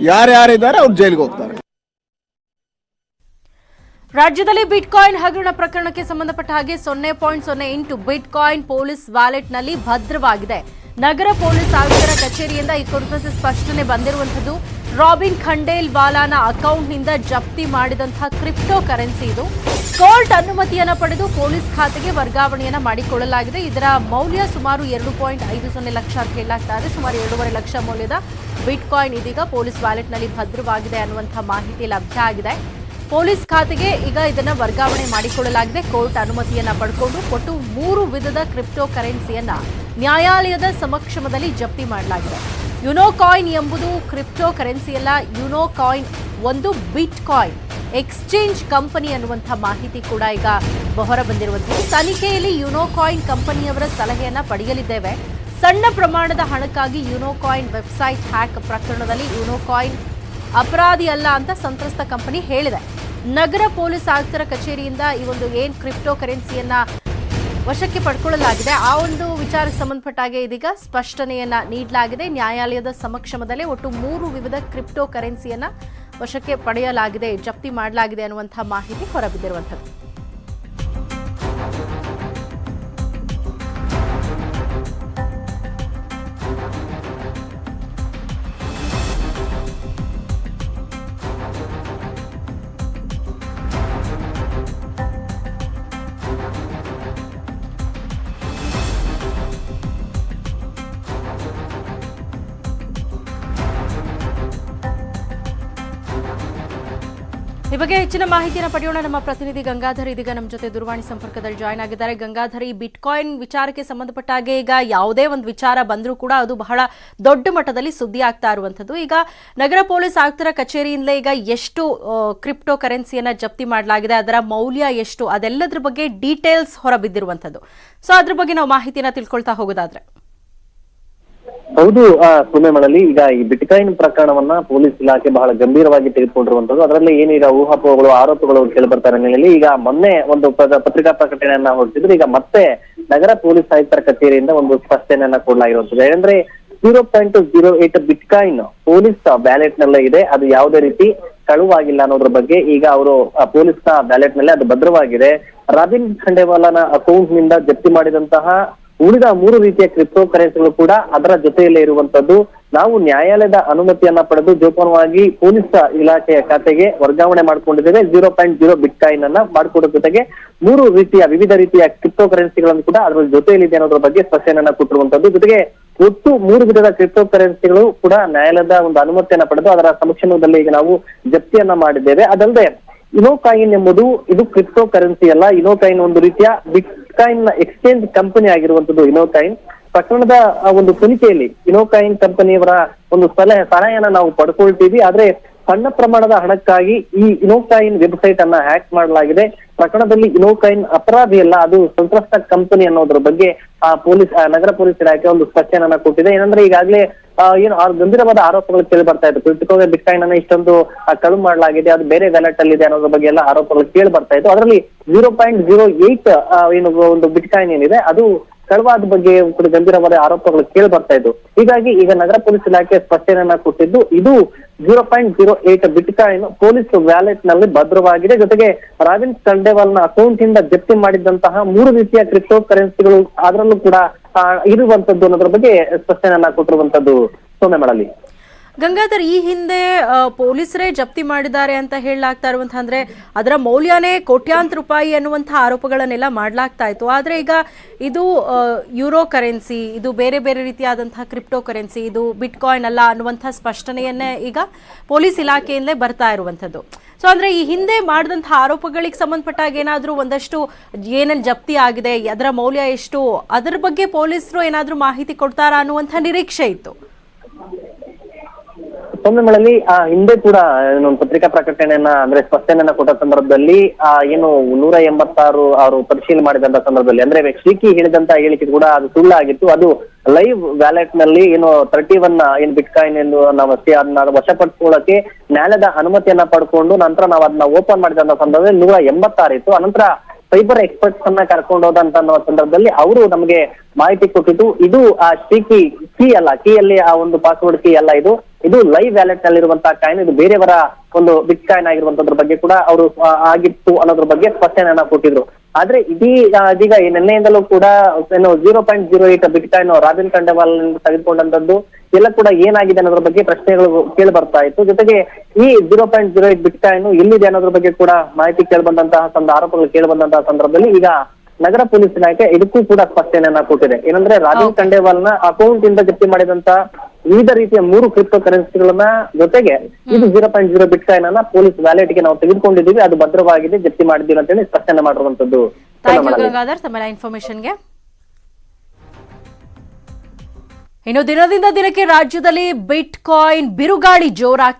ಯಾರ್ಯಾರಿದ್ದಾರೆ ಅವ್ರು ಜೈಲಿಗೆ ಹೋಗ್ತಾರೆ. ರಾಜ್ಯದಲ್ಲಿ ಬಿಟ್ಕಾಯಿನ್ ಹಗರಣ ಪ್ರಕರಣಕ್ಕೆ ಸಂಬಂಧಪಟ್ಟ ಹಾಗೆ 0.08 ಬಿಟ್ಕಾಯಿನ್ ಪೊಲೀಸ್ ವ್ಯಾಲೆಟ್ನಲ್ಲಿ ಭದ್ರವಾಗಿದೆ. ನಗರ ಪೊಲೀಸ್ ಆಯುಕ್ತರ ಕಚೇರಿಯಿಂದ ಈ ಕುರಿತಂತೆ ಸ್ಪಷ್ಟನೆ ಬಂದಿರುವಂತದ್ದು. ರಾಬಿನ್ ಖಂಡೇಲ್ವಾಲಾನ ಅಕೌಂಟ್ನಿಂದ ಜಪ್ತಿ ಮಾಡಿದಂತಹ ಕ್ರಿಪ್ಟೋ ಕರೆನ್ಸಿ ಇದು. ಕೋರ್ಟ್ ಅನುಮತಿಯನ್ನು ಪಡೆದು ಪೊಲೀಸ್ ಖಾತೆಗೆ ವರ್ಗಾವಣೆಯನ್ನ ಮಾಡಿಕೊಳ್ಳಲಾಗಿದೆ. ಇದರ ಮೌಲ್ಯ ಸುಮಾರು 2.50 ಲಕ್ಷ ಅಂತ ಹೇಳಲಾಗ್ತಾ ಇದೆ. ಸುಮಾರು 2.5 ಲಕ್ಷ ಮೌಲ್ಯದ ಬಿಟ್ಕಾಯಿನ್ ಇದೀಗ ಪೊಲೀಸ್ ವ್ಯಾಲೆಟ್ನಲ್ಲಿ ಭದ್ರವಾಗಿದೆ ಅನ್ನುವಂತಹ ಮಾಹಿತಿ ಲಭ್ಯ ಆಗಿದೆ. ಪೊಲೀಸ್ ಖಾತೆಗೆ ಈಗ ಇದನ್ನು ವರ್ಗಾವಣೆ ಮಾಡಿಕೊಳ್ಳಲಾಗಿದೆ. ಕೋರ್ಟ್ ಅನುಮತಿಯನ್ನ ಪಡೆದುಕೊಂಡು ಒಟ್ಟು 3 ವಿಧದ ಕ್ರಿಪ್ಟೋ ಕರೆನ್ಸಿಯನ್ನ ನ್ಯಾಯಾಲಯದ ಸಮಕ್ಷಮದಲ್ಲಿ ಜಪ್ತಿ ಮಾಡಲಾಗಿದೆ. ಯುನೋಕಾಯಿನ್ ಎಂಬುದು ಕ್ರಿಪ್ಟೋ ಕರೆನ್ಸಿಯಲ್ಲ. ಯುನೋಕಾಯಿನ್ ಒಂದು ಬಿಟ್ ಕಾಯಿನ್ ಎಕ್ಸ್ಚೇಂಜ್ ಕಂಪನಿ ಅನ್ನುವಂಥ ಮಾಹಿತಿ ಕೂಡ ಈಗ ಹೊರ ಬಂದಿರುವಂಥದ್ದು. ತನಿಖೆಯಲ್ಲಿ ಯುನೋಕಾಯಿನ್ ಕಂಪನಿಯವರ ಸಲಹೆಯನ್ನ ಪಡೆಯಲಿದ್ದೇವೆ. ಸಣ್ಣ ಪ್ರಮಾಣದ ಹಣಕ್ಕಾಗಿ ಯುನೋಕಾಯಿನ್ ವೆಬ್ಸೈಟ್ ಹ್ಯಾಕ್ ಪ್ರಕರಣದಲ್ಲಿ ಯುನೋಕಾಯಿನ್ ಅಪರಾಧಿ ಅಲ್ಲ ಅಂತ ಸಂತ್ರಸ್ತ ಕಂಪನಿ ಹೇಳಿದೆ. ನಗರ ಪೊಲೀಸ್ ಆಯುಕ್ತರ ಕಚೇರಿಯಿಂದ ಈ ಒಂದು ಏನ್ ಕ್ರಿಪ್ಟೋ ಕರೆನ್ಸಿಯನ್ನ ವಶಕ್ಕೆ ಪಡ್ಕೊಳ್ಳಲಾಗಿದೆ ಆ ಒಂದು ವಿಚಾರಕ್ಕೆ ಸಂಬಂಧಪಟ್ಟ ಹಾಗೆ ಇದೀಗ ಸ್ಪಷ್ಟನೆಯನ್ನ ನೀಡಲಾಗಿದೆ. ನ್ಯಾಯಾಲಯದ ಸಮಕ್ಷಮದಲ್ಲೇ ಒಟ್ಟು 3 ವಿವಿಧ ಕ್ರಿಪ್ಟೋ ಕರೆನ್ಸಿಯನ್ನ ವಶಕ್ಕೆ ಪಡೆಯಲಾಗಿದೆ, ಜಪ್ತಿ ಮಾಡಲಾಗಿದೆ ಅನ್ನುವಂತಹ ಮಾಹಿತಿ ಹೊರಬಿದ್ದಿರುವಂಥದ್ದು. ಈ ಬಗ್ಗೆ ಹೆಚ್ಚಿನ ಮಾಹಿತಿಯನ್ನು ಪಡೆಯೋಣ. ನಮ್ಮ ಪ್ರತಿನಿಧಿ ಗಂಗಾಧರ್ ಇದೀಗ ನಮ್ಮ ಜೊತೆ ದೂರವಾಣಿ ಸಂಪರ್ಕದಲ್ಲಿ ಜಾಯ್ನ್ ಆಗಿದ್ದಾರೆ. ಗಂಗಾಧರ್, ಈ ಬಿಟ್ಕಾಯಿನ್ ವಿಚಾರಕ್ಕೆ ಸಂಬಂಧಪಟ್ಟ ಹಾಗೆ ಈಗ ಯಾವುದೇ ಒಂದು ವಿಚಾರ ಬಂದರೂ ಕೂಡ ಅದು ಬಹಳ ದೊಡ್ಡ ಮಟ್ಟದಲ್ಲಿ ಸುದ್ದಿ ಆಗ್ತಾ ಇರುವಂಥದ್ದು. ಈಗ ನಗರ ಪೊಲೀಸ್ ಆಯುಕ್ತರ ಕಚೇರಿಯಿಂದಲೇ ಈಗ ಎಷ್ಟು ಕ್ರಿಪ್ಟೋ ಕರೆನ್ಸಿಯನ್ನ ಜಪ್ತಿ ಮಾಡಲಾಗಿದೆ, ಅದರ ಮೌಲ್ಯ ಎಷ್ಟು, ಅದೆಲ್ಲದ್ರ ಬಗ್ಗೆ ಡೀಟೇಲ್ಸ್ ಹೊರಬಿದ್ದಿರುವಂಥದ್ದು. ಸೊ ಅದ್ರ ಬಗ್ಗೆ ನಾವು ಮಾಹಿತಿನ ತಿಳ್ಕೊಳ್ತಾ ಹೋಗೋದಾದ್ರೆ. ಹೌದು ಸುಮೇಮಳಲ್ಲಿ, ಈಗ ಈ ಬಿಟ್ಕಾಯಿನ್ ಪ್ರಕರಣವನ್ನ ಪೊಲೀಸ್ ಇಲಾಖೆ ಬಹಳ ಗಂಭೀರವಾಗಿ ತೆಗೆದುಕೊಂಡಿರುವಂತದ್ದು. ಅದರಲ್ಲಿ ಏನೀಗ ಊಹಾಪೋಹಗಳು, ಆರೋಪಗಳು ಕೇಳಿ ಬರ್ತಾರೆ ಹಿನ್ನೆಲೆಯಲ್ಲಿ ಈಗ ಮೊನ್ನೆ ಒಂದು ಪತ್ರಿಕಾ ಪ್ರಕಟಣೆಯನ್ನ ಹೊರಡಿಸಿದ್ರು. ಈಗ ಮತ್ತೆ ನಗರ ಪೊಲೀಸ್ ಆಯುಕ್ತರ ಕಚೇರಿಯಿಂದ ಒಂದು ಸ್ಪಷ್ಟನೆಯನ್ನ ಕೊಡಲಾಗಿರುವಂತದ್ದು. ಏನಂದ್ರೆ 0.08 ಬಿಟ್ಕಾಯಿನ್ ಪೊಲೀಸ್ ಬ್ಯಾಲೆಟ್ ನಲ್ಲೇ ಇದೆ, ಅದು ಯಾವುದೇ ರೀತಿ ಕಳುವಾಗಿಲ್ಲ ಅನ್ನೋದ್ರ ಬಗ್ಗೆ ಈಗ ಅವರು ಪೊಲೀಸ್ ನ ಬ್ಯಾಲೆಟ್ ನಲ್ಲಿ ಅದು ಭದ್ರವಾಗಿದೆ. ರಾಬಿನ್ ಖಂಡೇವಾಲಾನ ಅಕೌಂಟ್ ನಿಂದ ಜಪ್ತಿ ಮಾಡಿದಂತಹ ಉಳಿದ 3 ರೀತಿಯ ಕ್ರಿಪ್ಟೋ ಕರೆನ್ಸಿಗಳು ಕೂಡ ಅದರ ಜೊತೆಯಲ್ಲೇ ಇರುವಂತದ್ದು. ನಾವು ನ್ಯಾಯಾಲಯದ ಅನುಮತಿಯನ್ನ ಪಡೆದು ಜೋಪಾನವಾಗಿ ಪೊಲೀಸ್ ಇಲಾಖೆಯ ಖಾತೆಗೆ ವರ್ಗಾವಣೆ ಮಾಡಿಕೊಂಡಿದ್ದೇವೆ. 0.0 ಬಿಟ್ಕಾಯಿನ್ ಅನ್ನ ಮಾಡಿಕೊಡೋ ಜೊತೆಗೆ 3 ರೀತಿಯ ವಿವಿಧ ರೀತಿಯ ಕ್ರಿಪ್ಟೋ ಕರೆನ್ಸಿಗಳನ್ನು ಕೂಡ ಅದರ ಜೊತೆಯಲ್ಲಿದೆ ಅನ್ನೋದ್ರ ಬಗ್ಗೆ ಸ್ಪಷ್ಟನೆಯನ್ನ ಕೊಟ್ಟಿರುವಂತದ್ದು. ಜೊತೆಗೆ ಒಟ್ಟು 3 ವಿಧದ ಕ್ರಿಪ್ಟೋ ಕರೆನ್ಸಿಗಳು ಕೂಡ ನ್ಯಾಯಾಲಯದ ಒಂದು ಅನುಮತಿಯನ್ನ ಪಡೆದು ಅದರ ಸಮಕ್ಷಮದಲ್ಲಿ ಈಗ ನಾವು ಜಪ್ತಿಯನ್ನ ಮಾಡಿದ್ದೇವೆ. ಅದಲ್ಲದೆ ಇನೋಕಾಯಿನ್ ಎಂಬುದು ಇದು ಕ್ರಿಪ್ಟೋ ಕರೆನ್ಸಿ ಅಲ್ಲ. ಇನೋಕಾಯಿನ್ ಒಂದು ರೀತಿಯ ಬಿಟ್ಕಾಯಿನ್ ಎಕ್ಸ್ಚೇಂಜ್ ಕಂಪನಿ ಆಗಿರುವಂತದ್ದು. ಇನೋಕಾಯಿನ್ ಪ್ರಕರಣದ ಒಂದು ತನಿಖೆಯಲ್ಲಿ ಇನೋಕಾಯಿನ್ ಕಂಪನಿಯವರ ಒಂದು ಸಲಹೆಯನ್ನ ನಾವು ಪಡ್ಕೊಳ್ತೀವಿ. ಆದ್ರೆ ಸಣ್ಣ ಪ್ರಮಾಣದ ಹಣಕ್ಕಾಗಿ ಈ ಇನೋಕಾಯಿನ್ ವೆಬ್ಸೈಟ್ ಅನ್ನ ಹ್ಯಾಕ್ ಮಾಡಲಾಗಿದೆ. ಪ್ರಕರಣದಲ್ಲಿ ಇನೋಕಾಯಿನ್ ಅಪರಾಧಿ ಅಲ್ಲ, ಅದು ಸಂತ್ರಸ್ತ ಕಂಪನಿ ಅನ್ನೋದ್ರ ಬಗ್ಗೆ ನಗರ ಪೊಲೀಸ್ ಇಲಾಖೆ ಒಂದು ಸ್ಪಷ್ಟನೆಯನ್ನ ಕೊಟ್ಟಿದೆ. ಏನಂದ್ರೆ ಈಗಾಗಲೇ ಏನು ಗಂಭೀರವಾದ ಆರೋಪಗಳು ಕೇಳಿ ಬರ್ತಾ ಇತ್ತು. ಬಿಟ್ಕಾಯಿನ್ ಅನ್ನ ಇಷ್ಟೊಂದು ಕಳು ಮಾಡಲಾಗಿದೆ, ಅದು ಬೇರೆ ವ್ಯಾಲೆಟ್ ಅಲ್ಲಿ ಇದೆ ಅನ್ನೋದ್ರ ಬಗ್ಗೆ ಎಲ್ಲ ಆರೋಪಗಳು ಕೇಳಿ ಬರ್ತಾ ಇತ್ತು. ಅದರಲ್ಲಿ 0.08 ಏನು ಒಂದು ಬಿಟ್ಕಾಯಿನ್ ಏನಿದೆ ಅದು ಕಳುವಾದ ಬಗ್ಗೆ ಗಂಭೀರವಾದ ಆರೋಪಗಳು ಕೇಳಿ ಬರ್ತಾ ಇದ್ದು. ಹೀಗಾಗಿ ಈಗ ನಗರ ಪೊಲೀಸ್ ಇಲಾಖೆ ಸ್ಪಷ್ಟನೆಯನ್ನ ಕೊಟ್ಟಿದ್ದು, ಇದು 0.08 ಬಿಟ್ಕಾಯಿನ್ ಪೊಲೀಸ್ ವ್ಯಾಲೆಟ್ ನಲ್ಲಿ ಭದ್ರವಾಗಿದೆ. ಜೊತೆಗೆ ರಾಬಿನ್ ಖಂಡೇವಾಲ್ನ ಅಕೌಂಟ್ ಇಂದ ಜಪ್ತಿ ಮಾಡಿದಂತಹ 3 ರೀತಿಯ ಕ್ರಿಪ್ಟೋ ಕರೆನ್ಸಿಗಳು ಅದರಲ್ಲೂ ಕೂಡ ಇರುವಂತದ್ದು ಅನ್ನೋದ್ರ ಬಗ್ಗೆ ಸ್ಪಷ್ಟನೆಯನ್ನ ಕೊಟ್ಟಿರುವಂತದ್ದು ಸೋಮೆಮಳಲ್ಲಿ. ಗಂಗಾಧರ್, ಈ ಹಿಂದೆ ಪೊಲೀಸರೇ ಜಪ್ತಿ ಮಾಡಿದ್ದಾರೆ ಅಂತ ಹೇಳಲಾಗ್ತಾ ಇರುವಂತಹ, ಅಂದ್ರೆ ಅದರ ಮೌಲ್ಯನೇ ಕೋಟ್ಯಾಂತರ ರೂಪಾಯಿ ಅನ್ನುವಂತಹ ಆರೋಪಗಳನ್ನೆಲ್ಲ ಮಾಡಲಾಗ್ತಾ ಇತ್ತು. ಆದ್ರೆ ಈಗ ಇದು ಯೂರೋ ಕರೆನ್ಸಿ, ಇದು ಬೇರೆ ಬೇರೆ ರೀತಿಯಾದಂತಹ ಕ್ರಿಪ್ಟೋ ಕರೆನ್ಸಿ, ಇದು ಬಿಟ್ಕಾಯಿನ್ ಅಲ್ಲ ಅನ್ನುವಂತಹ ಸ್ಪಷ್ಟನೆಯನ್ನೇ ಈಗ ಪೊಲೀಸ್ ಇಲಾಖೆಯಿಂದಲೇ ಬರ್ತಾ ಇರುವಂತದ್ದು. ಸೊ ಅಂದ್ರೆ ಈ ಹಿಂದೆ ಮಾಡಿದಂತಹ ಆರೋಪಗಳಿಗೆ ಸಂಬಂಧಪಟ್ಟಾಗ ಏನಾದ್ರೂ ಒಂದಷ್ಟು ಏನೇನು ಜಪ್ತಿ ಆಗಿದೆ, ಅದರ ಮೌಲ್ಯ ಎಷ್ಟು, ಅದರ ಬಗ್ಗೆ ಪೊಲೀಸರು ಏನಾದ್ರೂ ಮಾಹಿತಿ ಕೊಡ್ತಾರಾ ಅನ್ನುವಂತಹ ನಿರೀಕ್ಷೆ ಇತ್ತು. ಸೋಮೆಮಳಲ್ಲಿ ಹಿಂದೆ ಕೂಡ ಒಂದು ಪತ್ರಿಕಾ ಪ್ರಕಟಣೆಯನ್ನ ಅಂದ್ರೆ ಸ್ಪಷ್ಟನೆಯನ್ನ ಕೊಟ್ಟ ಸಂದರ್ಭದಲ್ಲಿ ಏನು 186 ಅವರು ಪರಿಶೀಲನೆ ಮಾಡಿದಂತ ಸಂದರ್ಭದಲ್ಲಿ ಅಂದ್ರೆ ಶ್ರೀಕಿ ಹೇಳಿದಂತ ಹೇಳಿಕೆ ಕೂಡ ಅದು ಸುಳ್ಳಾಗಿತ್ತು. ಅದು ಲೈವ್ ವ್ಯಾಲೆಟ್ ನಲ್ಲಿ ಏನು 31 ಏನು ಬಿಟ್ಕಾಯಿನ್ ಎಂದು ನಾವು ಅದನ್ನ ವಶಪಡಿಸಿಕೊಳ್ಳಕ್ಕೆ ನ್ಯಾಯಾಲಯದ ಅನುಮತಿಯನ್ನ ಪಡ್ಕೊಂಡು ನಂತರ ನಾವು ಅದನ್ನ ಓಪನ್ ಮಾಡಿದಂತ ಸಂದರ್ಭದಲ್ಲಿ 186 ಇತ್ತು. ಅನಂತರ ಸೈಬರ್ ಎಕ್ಸ್ಪರ್ಟ್ಸ್ ಅನ್ನ ಕರ್ಕೊಂಡು ಹೋದಂತ ಅನ್ನೋ ಸಂದರ್ಭದಲ್ಲಿ ಅವರು ನಮಗೆ ಮಾಹಿತಿ ಕೊಟ್ಟಿದ್ದು ಇದು ಆ ಕೀ ಅಲ್ಲ, ಕೀಯಲ್ಲಿ ಆ ಒಂದು ಪಾಸ್ವರ್ಡ್ ಕೀ ಅಲ್ಲ, ಇದು ಲೈವ್ ವ್ಯಾಲೆಟ್ ನಲ್ಲಿರುವಂತಹ ಕಾಯಿನ್, ಇದು ಬೇರೆಯವರ ಒಂದು ಬಿಟ್ ಕಾಯಿನ್ ಆಗಿರುವಂತದ್ರ ಬಗ್ಗೆ ಕೂಡ ಅವರು ಆಗಿತ್ತು ಅನ್ನೋದ್ರ ಬಗ್ಗೆ ಸ್ಪಷ್ಟನೆಯನ್ನ ಕೊಟ್ಟಿದ್ರು. ಆದ್ರೆ ಇದೀಗ ಈ ನಿನ್ನೆಯಿಂದಲೂ ಕೂಡ ಏನು 0.08 ಬಿಟ್ ಕಾಯಿನ್ ರಾಬಿನ್ ಖಂಡೇವಾಲ್ ತೆಗೆದುಕೊಂಡಂತದ್ದು ಎಲ್ಲ ಕೂಡ ಏನಾಗಿದೆ ಅನ್ನೋದ್ರ ಬಗ್ಗೆ ಪ್ರಶ್ನೆಗಳು ಕೇಳಿ ಬರ್ತಾ ಇತ್ತು. ಜೊತೆಗೆ ಈ 0.08 ಬಿಟ್ ಕಾಯಿನ್ ಎಲ್ಲಿದೆ ಅನ್ನೋದ್ರ ಬಗ್ಗೆ ಕೂಡ ಮಾಹಿತಿ ಕೇಳಿಬಂದಂತಹ ಆರೋಪಗಳು ಕೇಳಿಬಂದಂತಹ ಸಂದರ್ಭದಲ್ಲಿ ಈಗ ನಗರ ಪೊಲೀಸ್ ಇಲಾಖೆ ಇದಕ್ಕೂ ಕೂಡ ಸ್ಪಷ್ಟನೆಯನ್ನ ಕೊಟ್ಟಿದೆ. ಏನಂದ್ರೆ ರಾಬಿನ್ ಖಂಡೇವಾಲ್ನ ಅಕೌಂಟ್ ಇಂದ ಜಪ್ತಿ ಮಾಡಿದಂತ ವಿವಿಧ ರೀತಿಯ 3 ಕ್ರಿಪ್ಟೋ ಕರೆನ್ಸಿಗಳನ್ನ ಜೊತೆಗೆ ಇದು 0.0 ಬಿಟ್ ಕಾಯಿನ್ ಅನ್ನ ಪೊಲೀಸ್ ವ್ಯಾಲೆಟ್ ಗೆ ನಾವು ತೆಗೆದುಕೊಂಡಿದ್ದೀವಿ, ಅದು ಭದ್ರವಾಗಿದೆ, ಜಪ್ತಿ ಮಾಡಿದ್ದೀವಿ ಅಂತ ಹೇಳಿ ಸ್ಪಷ್ಟನೆ ಮಾಡಿರುವಂತದ್ದು. ಗಂಗಾಧರ್, ತಮ್ಮ ಇನ್ಫಾರ್ಮೇಶನ್ಗೆ. ಇನ್ನು ದಿನದಿಂದ ದಿನಕ್ಕೆ ರಾಜ್ಯದಲ್ಲಿ ಬಿಟ್ ಕಾಯಿನ್ ಬಿರುಗಾಳಿ ಜೋರಾಗ್ತಾ